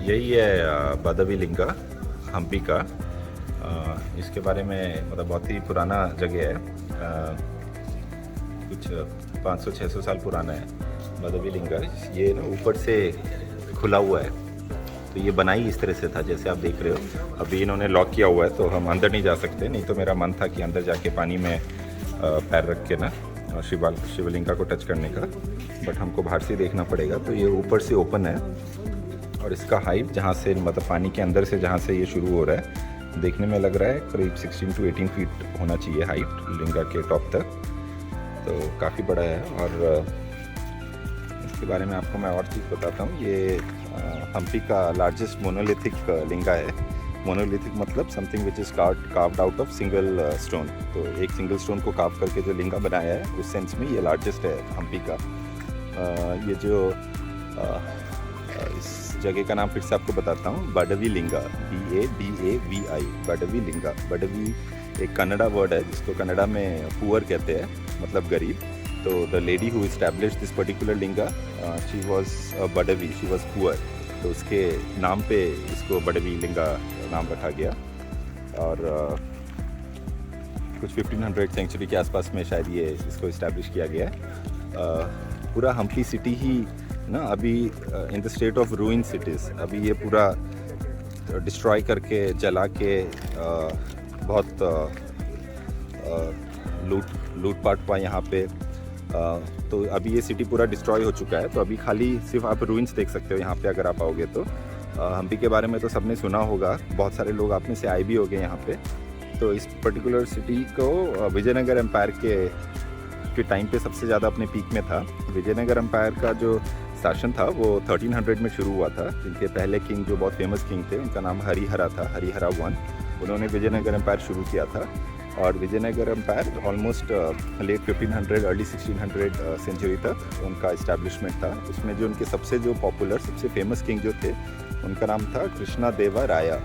यही है बदवी लिंगा हम्पी का। इसके बारे में मतलब बहुत ही पुराना जगह है। कुछ 500-600 साल पुराना है बदवी लिंगा। ये ना ऊपर से खुला हुआ है, तो ये बनाई इस तरह से था जैसे आप देख रहे हो। अभी इन्होंने लॉक किया हुआ है तो हम अंदर नहीं जा सकते, नहीं तो मेरा मन था कि अंदर जाके पानी में पैर रख के ना शिवलिंगा को टच करने का, बट हमको बाहर से देखना पड़ेगा। तो ये ऊपर से ओपन है और इसका हाइट जहाँ से मतलब पानी के अंदर से जहाँ से ये शुरू हो रहा है, देखने में लग रहा है करीब 16 to 18 फीट होना चाहिए हाइट लिंगा के टॉप तक। तो काफ़ी बड़ा है। और इसके बारे में आपको मैं और चीज़ बताता हूँ। ये हम्पी का लार्जेस्ट मोनोलिथिक लिंगा है। मोनोलिथिक मतलब something which is carved out of single stone. तो एक सिंगल स्टोन को कार्व करके जो लिंगा बनाया है, उस सेंस में ये लार्जेस्ट है हम्पी का। ये जो इस जगह का नाम फिर से आपको बताता हूँ, बडवी लिंगा, BADAVI, बडवी लिंगा। बडवी एक कन्नड़ा वर्ड है जिसको कन्नड़ा में पुअर कहते हैं, मतलब गरीब। तो the lady who established this particular linga, she was Badavi, she was poor. तो उसके नाम पे इसको बडवी लिंगा नाम रखा गया। और कुछ 1500 सेंचुरी के आसपास में शायद ये इसको इस्टेब्लिश किया गया है। पूरा हम्पी सिटी ही ना अभी in the state of रूइन cities. अभी ये पूरा डिस्ट्रॉय करके जला के बहुत लूटपाट हुआ यहाँ पे। तो अभी ये सिटी पूरा डिस्ट्रॉय हो चुका है। तो अभी खाली सिर्फ आप रूइंस देख सकते हो यहाँ पे अगर आप आओगे तो। हम्पी के बारे में तो सबने सुना होगा, बहुत सारे लोग आप में से आए भी होंगे यहाँ पे। तो इस पर्टिकुलर सिटी को विजयनगर एम्पायर के टाइम पे सबसे ज़्यादा अपने पीक में था। विजयनगर एम्पायर का जो शासन था वो 1300 में शुरू हुआ था। जिनके पहले किंग जो बहुत फेमस किंग थे, उनका नाम हरिहरा था, हरिहरा वन। उन्होंने विजयनगर एम्पायर शुरू किया था। और Vijayanagara empire almost late 1500 early 1600 century तक उनका इस्टेब्लिशमेंट था। उसमें जो उनके सबसे जो पॉपुलर सबसे फेमस किंग जो थे, उनका नाम था कृष्णदेवराया।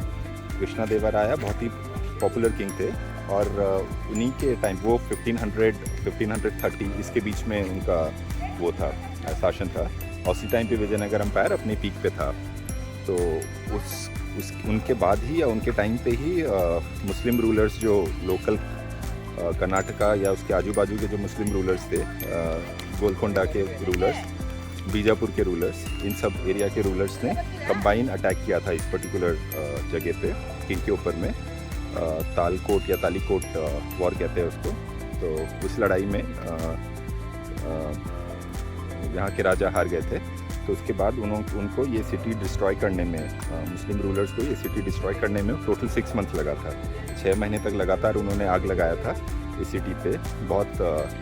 कृष्णदेवराया बहुत ही पॉपुलर किंग थे। और उन्हीं के टाइम वो 1500-1530 इसके बीच में उनका वो था, शासन था। और उसी टाइम पे विजयनगर एम्पायर अपने पीक पे था। तो उनके बाद ही या उनके टाइम पे ही मुस्लिम रूलर्स जो लोकल कर्नाटका या उसके आजू बाजू के जो मुस्लिम रूलर्स थे, गोलकोंडा के रूलर्स, बीजापुर के रूलर्स, इन सब एरिया के रूलर्स ने कंबाइन अटैक किया था इस पर्टिकुलर जगह पे, किंग के ऊपर में। तालकोट या तालीकोट वॉर कहते हैं उसको। तो उस लड़ाई में यहाँ के राजा हार गए थे। तो उसके बाद उनको ये सिटी डिस्ट्रॉय करने में, मुस्लिम रूलर्स को ये सिटी डिस्ट्रॉय करने में टोटल 6 मंथ लगा था। 6 महीने तक लगातार उन्होंने आग लगाया था इस सिटी पे। बहुत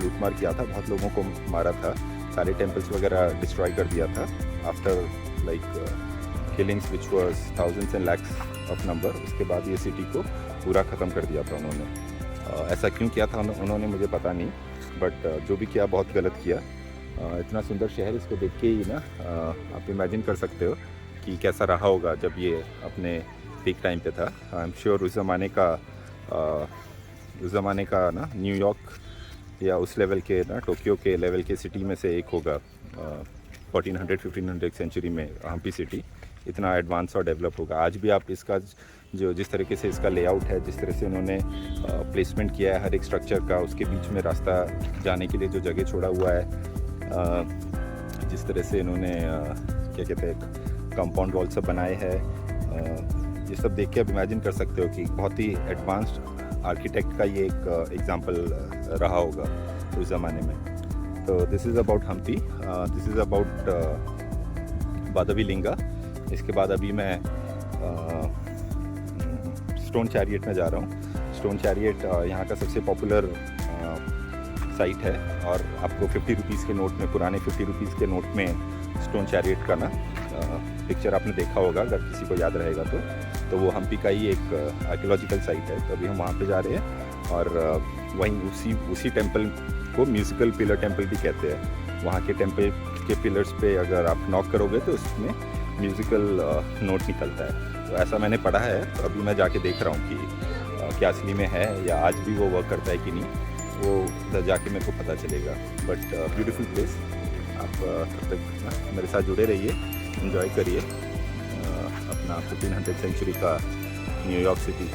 लूटमार किया था, बहुत लोगों को मारा था, सारे टेम्पल्स वगैरह डिस्ट्रॉय कर दिया था। After like killings which was thousands and lakhs of number. उसके बाद ये सिटी को पूरा ख़त्म कर दिया था उन्होंने। ऐसा क्यों किया था उन्होंने मुझे पता नहीं, बट जो भी किया बहुत गलत किया। इतना सुंदर शहर, इसको देख के ही ना आप इमेजिन कर सकते हो कि कैसा रहा होगा जब ये अपने पीक टाइम पे था। आई एम श्योर उस ज़माने का ना न्यूयॉर्क या उस लेवल के ना टोक्यो के लेवल के सिटी में से एक होगा। 1400-1500 सेंचुरी में हम्पी सिटी इतना एडवांस और डेवलप होगा। आज भी आप इसका जो जिस तरीके से इसका लेआउट है, जिस तरह से उन्होंने प्लेसमेंट किया है हर एक स्ट्रक्चर का, उसके बीच में रास्ता जाने के लिए जो जगह छोड़ा हुआ है, जिस तरह से इन्होंने क्या कहते हैं कंपाउंड वॉल सब बनाए हैं, ये सब देख के आप इमेजिन कर सकते हो कि बहुत ही एडवांस्ड आर्किटेक्ट का ये एक एग्जांपल रहा होगा उस ज़माने में। तो this is about Hampi, this is about Badavi linga. इसके बाद अभी मैं स्टोन चैरियट में जा रहा हूँ। स्टोन चैरियट यहाँ का सबसे पॉपुलर साइट है। और आपको 50 रुपीज़ के नोट में, पुराने 50 रुपीज़ के नोट में स्टोन चैरियट का ना पिक्चर आपने देखा होगा, अगर किसी को याद रहेगा तो वो हम्पी का ही एक आर्कियोलॉजिकल साइट है। तो अभी हम वहाँ पे जा रहे हैं। और वहीं उसी टेम्पल को म्यूज़िकल पिलर टेम्पल भी कहते हैं। वहाँ के टेम्पल के पिलर्स पे अगर आप नॉक करोगे तो उसमें म्यूज़िकल नोट निकलता है। तो ऐसा मैंने पढ़ा है। तो अभी मैं जाके देख रहा हूँ कि क्या असली में है या आज भी वो वर्क करता है कि नहीं, वो उधर जाके मेरे को पता चलेगा। But beautiful place. आप तब तक मेरे साथ जुड़े रहिए, एंजॉय करिए अपना 1500 सेंचुरी का न्यूयॉर्क सिटी।